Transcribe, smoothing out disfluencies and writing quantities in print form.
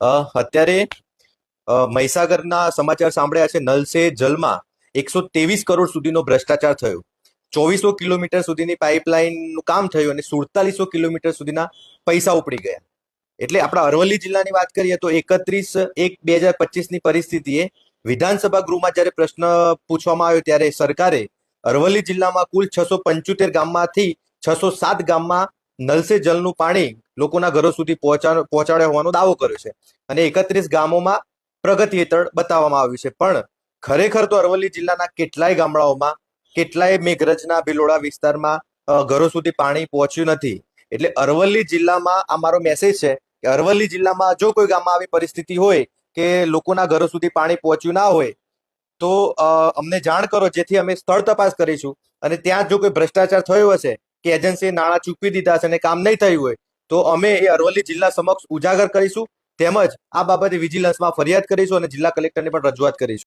અત્યારે મહીસાગરના સમાચાર સાંભળ્યા છે. નલ સે જલમાં 123 કરોડ સુધીનો ભ્રષ્ટાચાર થયો. 2400 કિલોમીટર સુધીની પાઇપલાઇનનું કામ થયું અને 4700 કિલોમીટર સુધીના પૈસા ઉપડી ગયા. એટલે આપણા અરવલ્લી જિલ્લાની વાત કરીએ તો 31/1/2025ની પરિસ્થિતિએ વિધાનસભા ગૃહમાં જ્યારે પ્રશ્ન પૂછવામાં આવ્યો ત્યારે સરકારે અરવલ્લી જિલ્લામાં કુલ 675 ગામમાંથી 607 ગામમાં નલ સે જલનું પાણી લોકોના ઘરો સુધી પહોંચાડ્યા હોવાનો દાવો કર્યો છે અને 31 ગામોમાં પ્રગતિ હેઠળ બતાવવામાં આવ્યું છે. પણ ખરેખર તો અરવલ્લી જિલ્લાના કેટલાય ગામડાઓમાં, કેટલાય મેઘરજના ભિલોડા વિસ્તારમાં ઘરો સુધી પાણી પહોંચ્યું નથી. એટલે અરવલ્લી જિલ્લામાં આ મારો મેસેજ છે કે અરવલ્લી જિલ્લામાં જો કોઈ ગામમાં આવી પરિસ્થિતિ હોય કે લોકોના ઘરો સુધી પાણી પહોંચ્યું ના હોય તો અમને જાણ કરો, જેથી અમે સ્થળ તપાસ કરીશું. અને ત્યાં જો કોઈ ભ્રષ્ટાચાર થયો હશે કે એજન્સીએ નાણાં ચૂકવી દીધા હશે અને કામ નહીં થયું હોય તો અમે એ અરવલ્લી જિલ્લા સમક્ષ ઉજાગર કરીશું. તેમજ આ બાબતે વિજિલન્સમાં ફરિયાદ કરીશું અને જિલ્લા કલેક્ટરને પણ રજૂઆત કરીશું.